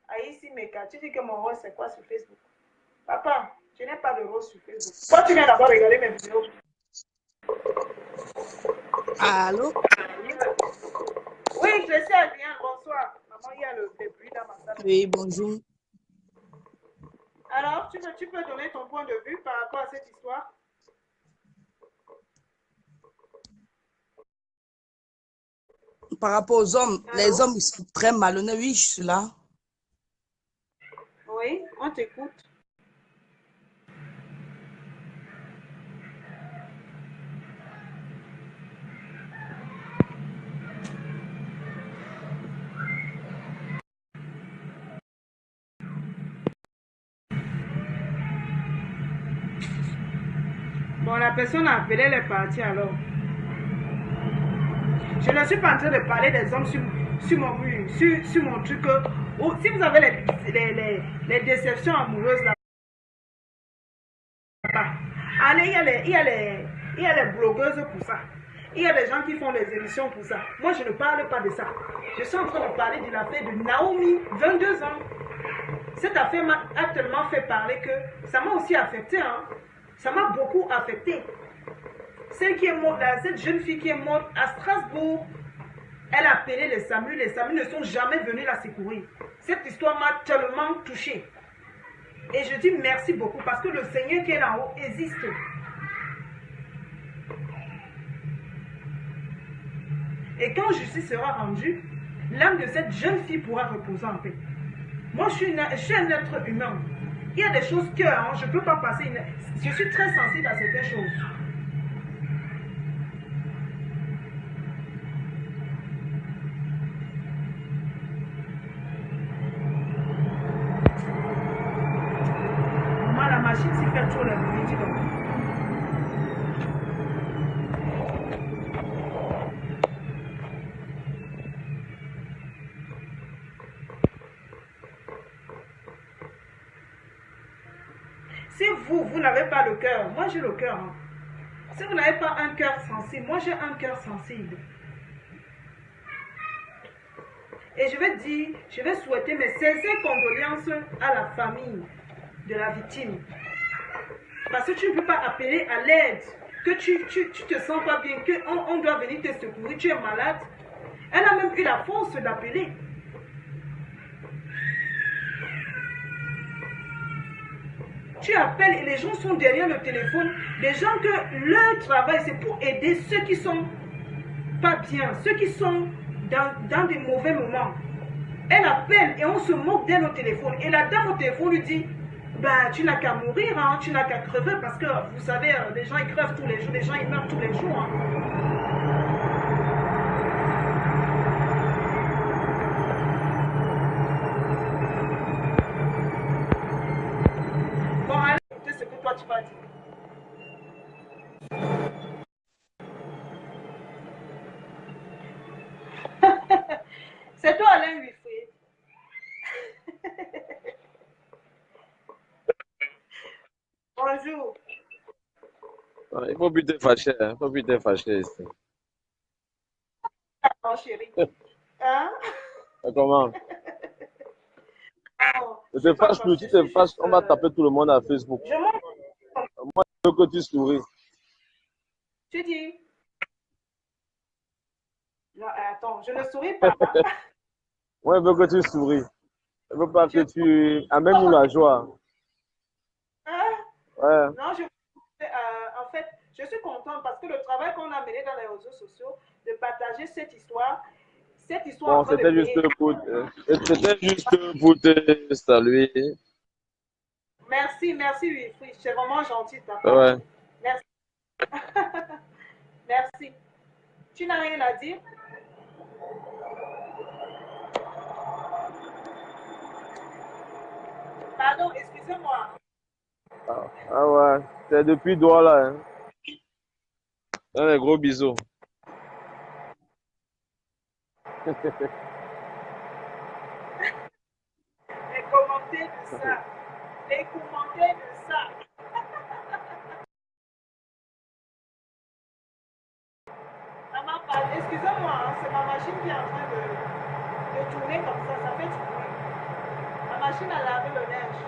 Aïssi Meka, tu dis que mon rôle c'est quoi sur Facebook? Papa, je n'ai pas de rôle sur Facebook. Toi, tu viens d'abord regarder mes vidéos. Allô? Oui, je sais bien. Bonsoir. Maman, il y a le bruit dans ma salle. Oui, bonjour. Alors, tu peux donner ton point de vue par rapport à cette histoire? Par rapport aux hommes, Allô? les hommes, ils sont très malhonnêtes. Oui, je suis là. Oui, on t'écoute. Bon, la personne a appelé les parties alors. Je ne suis pas en train de parler des hommes sur mon mur, sur mon truc. Si vous avez les déceptions amoureuses là-bas, allez, il y a les blogueuses pour ça. Il y a des gens qui font les émissions pour ça. Moi, je ne parle pas de ça. Je suis en train de parler de l'affaire de Naomi, 22 ans. Cette affaire m'a tellement fait parler que ça m'a aussi affecté. Hein. Ça m'a beaucoup affecté. Celle qui est morte, cette jeune fille qui est morte à Strasbourg, elle a appelé les SAMU. Les SAMU ne sont jamais venus la secourir. Cette histoire m'a tellement touchée. Et je dis merci beaucoup parce que le Seigneur qui est là-haut existe. Et quand justice sera rendue, l'âme de cette jeune fille pourra reposer en paix. Moi, je suis un être humain. Il y a des choses que je ne peux pas passer. Je suis très sensible à certaines choses. Moi, la machine s'y fait trop le bruit, dis donc. vous n'avez pas le cœur, moi j'ai le cœur. Hein. Si vous n'avez pas un cœur sensible, moi j'ai un cœur sensible. Et je vais dire, je vais souhaiter mes sincères condoléances à la famille de la victime. Parce que tu ne peux pas appeler à l'aide, que tu te sens pas bien, qu'on doit venir te secourir, tu es malade. Elle a même eu la force d'appeler. Tu appelles et les gens sont derrière le téléphone. Les gens que leur travail, c'est pour aider ceux qui sont pas bien, ceux qui sont dans des mauvais moments. Elle appelle et on se moque d'elle au téléphone. Et la dame au téléphone lui dit, ben, tu n'as qu'à mourir, hein, tu n'as qu'à crever parce que vous savez, les gens ils crèvent tous les jours, les gens ils meurent tous les jours. Hein. Bon, allez, écoutez ce que toi tu vas dire. C'est toi Alain Wilfried. Bonjour. Il faut plus te fâcher, hein. Il faut plus te fâcher ici. Oh chérie. Hein? Comment? Oh, Ne te fâche plus, tu te fâches, on va taper tout le monde à Facebook. je m'en... Moi, je veux que tu souris. Tu dis? Non, attends, je ne souris pas. Hein? Moi, je veux que tu souris. Je veux pas que tu amènes-nous la joie. Hein? Ouais. Non, en fait, je suis contente parce que le travail qu'on a mené dans les réseaux sociaux, de partager cette histoire Bon, c'était juste pour te saluer. Merci, Wilfried, c'est vraiment gentil de ta part. Ouais. Merci. Merci. Tu n'as rien à dire? Pardon, excusez-moi. Ah ouais, c'est depuis Douala. Hein. Un gros bisous. Les commentaires de ça. Les commentaires de ça. Excusez-moi, hein, c'est ma machine qui est en train de tourner comme ça fait du bruit. Ma machine a lavé le linge.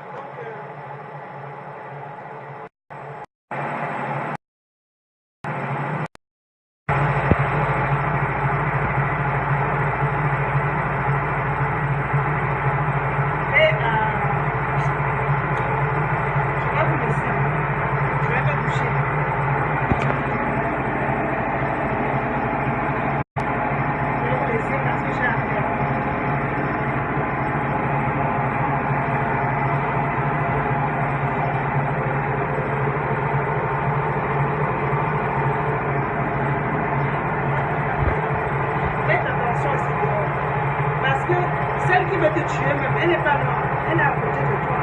Donc, elle n'est pas loin, elle est à côté de toi.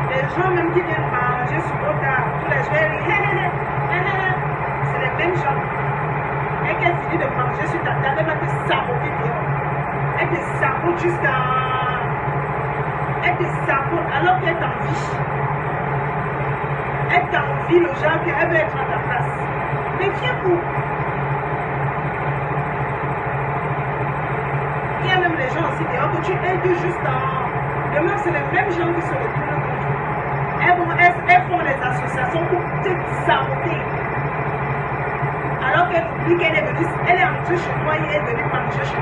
Les gens même qui viennent manger sur le tard, tous les jours, c'est les mêmes gens. Et qu'elle finit de manger sur ta table, elle va te saboter dehors. Elle te sabote jusqu'à... Elle te sabote alors qu'elle t'envie. Elle t'envie le genre qu'elle veut être à ta place. Mais viens pour... Il y a même les gens aussi dehors que tu aides juste en... Demain, c'est les mêmes gens qui se retournent contre toi. Elles font les associations pour te saboter. Alors qu'elle oublie qu'elle est venue, elle est entrée chez toi et elle est venue manger chez toi.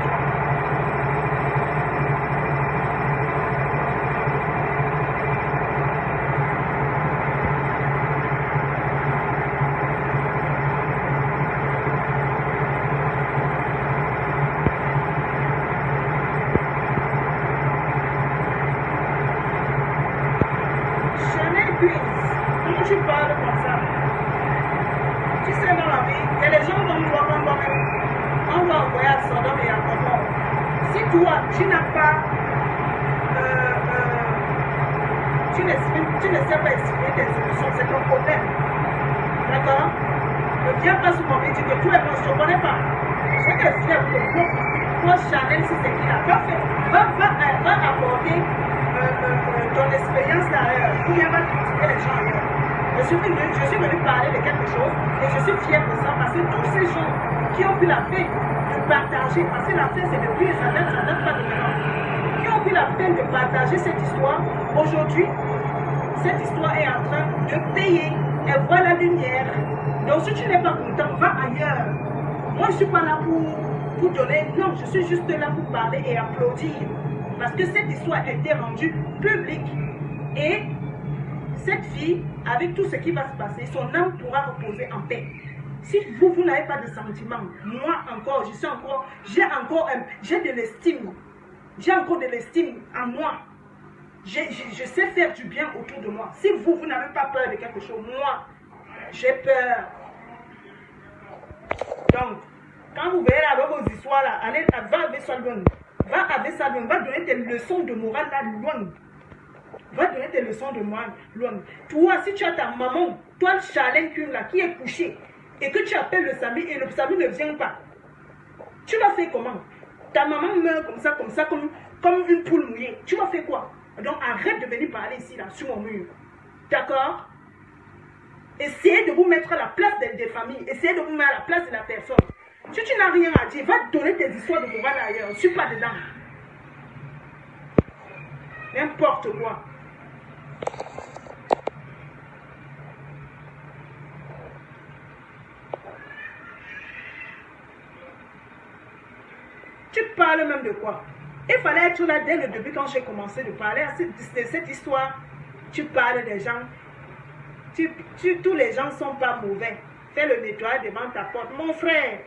Comment tu parles comme ça? Tu sais, dans la vie, il y a des gens comme toi qu'on doit même, on doit envoyer à Sodome et à Gomorrhe. Si toi, tu n'as pas, tu ne sais pas exprimer tes émotions, c'est ton problème. D'accord? Ne viens pas sur mon dire que tout est bon, je ne connais pas. Je te fier pour le toi, Chanel, si c'est qui n'a pas fait, va apporter ton expérience derrière. Ou bien va critiquer les gens. suis venue parler de quelque chose et je suis fière de ça parce que tous ces gens qui ont eu la peine de partager, parce que la fin c'est depuis, ça date pas de maintenant, qui ont eu la peine de partager cette histoire, aujourd'hui, cette histoire est en train de payer. Elle voit la lumière. Donc si tu n'es pas content, va ailleurs. Moi je ne suis pas là pour donner, non, je suis juste là pour parler et applaudir. Parce que cette histoire a été rendue publique. Et cette fille, avec tout ce qui va se passer, son âme pourra reposer en paix. Si vous n'avez pas de sentiments, moi encore, j'ai de l'estime. J'ai encore de l'estime en moi. Je sais faire du bien autour de moi. Si vous n'avez pas peur de quelque chose, moi, j'ai peur. Donc, quand vous verrez avec vos histoires là, allez, va avec ça loin. Va avec ça loin. Va donner tes leçons de morale là loin. Va donner tes leçons de morale loin. Toi, si tu as ta maman, toi le Charlène là, qui est couché, et que tu appelles le Sami et le Sami ne vient pas, tu vas faire comment? Ta maman meurt comme ça, comme une poule mouillée. Tu vas faire quoi? Donc arrête de venir parler ici, là, sur mon mur. D'accord? Essayez de vous mettre à la place des familles. Essayez de vous mettre à la place de la personne. Si tu n'as rien à dire, va donner tes histoires de morale ailleurs. Je ne suis pas dedans. N'importe quoi. Tu parles même de quoi? Il fallait être là dès le début quand j'ai commencé de parler de cette histoire. Tu parles des gens. Tous les gens ne sont pas mauvais. Fais le nettoyage devant ta porte. Mon frère,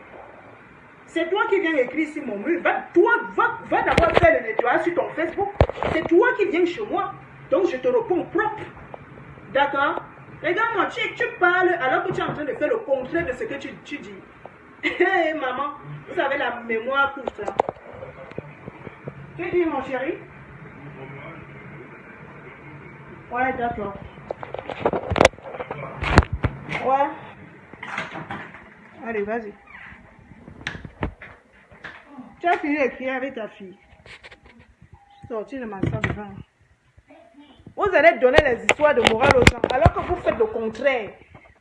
c'est toi qui viens écrire sur mon mur. Va d'abord faire le nettoyage sur ton Facebook. C'est toi qui viens chez moi. Donc je te réponds propre. D'accord? Regarde-moi, tu parles alors que tu es en train de faire le contraire de ce que tu dis. Hé, maman, vous avez la mémoire courte. Hein? Tu dis, mon chéri? Ouais, d'accord. Ouais. Allez, vas-y. Tu as fini d'écrire avec ta fille. Sorti de ma salle de bain. Vous allez donner les histoires de morale aux gens, alors que vous faites le contraire.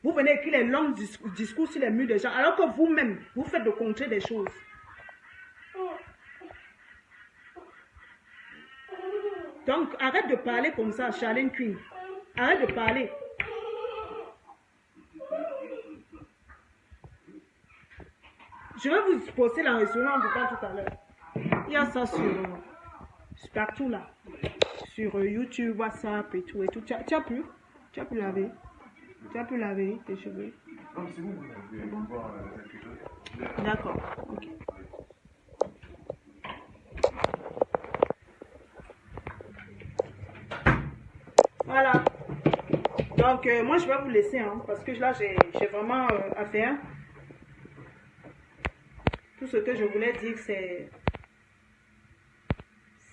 Vous venez écrire les longs discours sur les murs des gens, alors que vous-même, vous faites le contraire des choses. Donc, arrête de parler comme ça, Charlène Queen. Arrête de parler. Je vais vous poster la résonance de temps tout à l'heure. Il y a ça sur partout là. Sur YouTube, WhatsApp et tout. Tu as pu laver. Tu as pu laver tes cheveux. Non, c'est bon, vous allez voir quelque chose. D'accord. Ok. Voilà. Donc, moi, je vais vous laisser, hein, parce que là, j'ai vraiment à faire. Tout ce que je voulais dire, c'est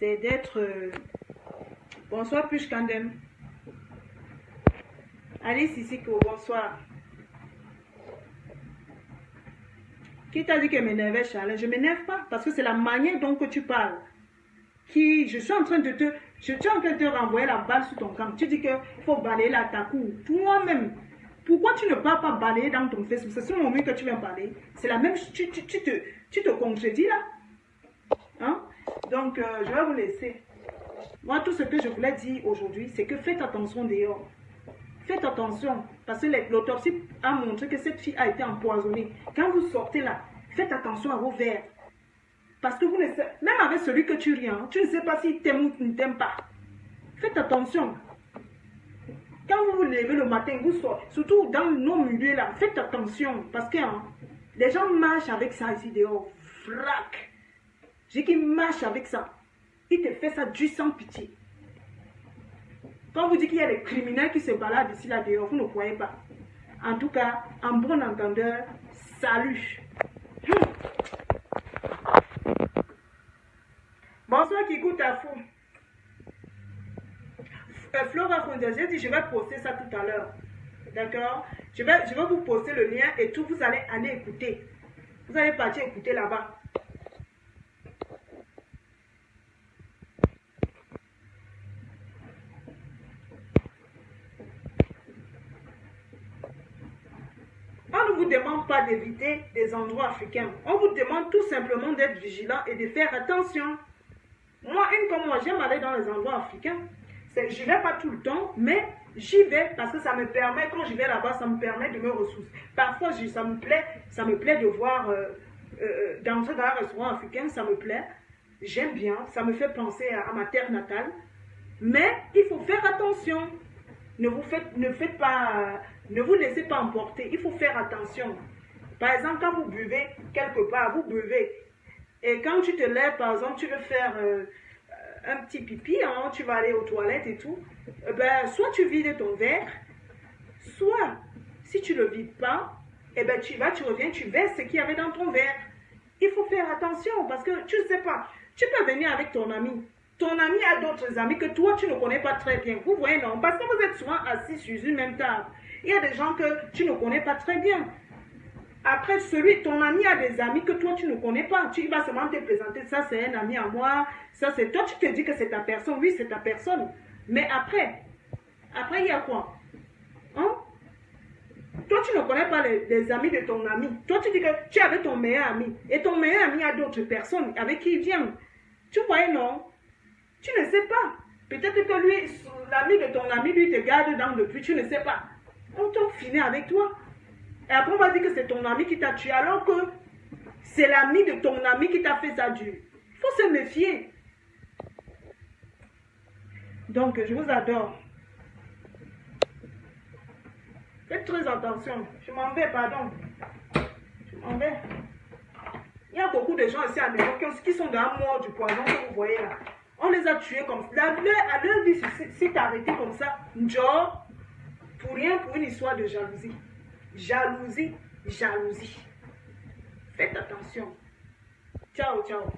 d'être... Bonsoir, Push Kandem. Alice Sissiko, bonsoir. Qui t'a dit que m'énervait, Charles? Je ne m'énerve pas, parce que c'est la manière dont que tu parles. Je suis en train de te renvoyer la balle sur ton camp. Tu dis qu'il faut balayer la ta cour. Toi-même, pourquoi tu ne parles pas balayer dans ton Facebook? C'est sur mon mur que tu viens parler. C'est la même chose. Tu te contredis là. Hein? Donc, je vais vous laisser. Moi, tout ce que je voulais dire aujourd'hui, c'est que faites attention dehors. Faites attention, parce que l'autopsie a montré que cette fille a été empoisonnée. Quand vous sortez là, faites attention à vos verres. Parce que vous ne savez, même avec celui que tu riens, tu ne sais pas s'il t'aime ou ne t'aime pas. Faites attention. Quand vous vous levez le matin, vous sortez, surtout dans nos milieux là, faites attention. Parce que les gens marchent avec ça ici dehors. Frac. J'ai qu'ils marchent avec ça. Ils te font ça du sans pitié. Quand vous dites qu'il y a des criminels qui se baladent ici là dehors, vous ne croyez pas. En tout cas, en bon entendeur, salut. Bonsoir Kikou Tafou. Flora Fonda, j'ai dit je vais poster ça tout à l'heure. D'accord? Je vais vous poster le lien et tout, vous allez aller écouter. Vous allez partir écouter là-bas. demande pas d'éviter des endroits africains. On vous demande tout simplement d'être vigilant et de faire attention. Moi, comme moi, j'aime aller dans les endroits africains. Je ne vais pas tout le temps, mais j'y vais parce que ça me permet, quand je vais là-bas, ça me permet de me ressourcer. Parfois, ça me plaît de voir, d'entrer dans un restaurant africain, ça me plaît. J'aime bien, ça me fait penser à ma terre natale. Mais il faut faire attention. Ne vous laissez pas emporter. Il faut faire attention. Par exemple, quand vous buvez quelque part, vous buvez. Et quand tu te lèves, par exemple, tu veux faire un petit pipi, hein, tu vas aller aux toilettes et tout. Ben, soit tu vides ton verre, soit, si tu ne le vides pas, eh ben, tu reviens, tu verses ce qu'il y avait dans ton verre. Il faut faire attention parce que tu ne sais pas. Tu peux venir avec ton ami. Ton ami a d'autres amis que toi, tu ne connais pas très bien. Vous voyez, non? Parce que vous êtes souvent assis sur une même table. Il y a des gens que tu ne connais pas très bien. Après, ton ami a des amis que toi, tu ne connais pas. Tu vas seulement te présenter. Ça, c'est un ami à moi. Ça, c'est toi. Tu te dis que c'est ta personne. Oui, c'est ta personne. Mais après, il y a quoi? Hein? Toi, tu ne connais pas les amis de ton ami. Toi, tu dis que tu es avec ton meilleur ami. Et ton meilleur ami a d'autres personnes avec qui il vient. Tu voyais, non? Tu ne sais pas. Peut-être que lui, l'ami de ton ami, lui, te garde dans le puits. Tu ne sais pas. On t'a fini avec toi. Et après, on va dire que c'est ton ami qui t'a tué. Alors que c'est l'ami de ton ami qui t'a fait ça dur. Il faut se méfier. Donc, je vous adore. Faites très attention. Je m'en vais, pardon. Je m'en vais. Il y a beaucoup de gens ici à New York qui sont dans la mort du poison que vous voyez là. On les a tués comme ça. À leur vie, si t'as arrêté comme ça, genre, pour rien, pour une histoire de jalousie. Jalousie. Faites attention. Ciao, ciao.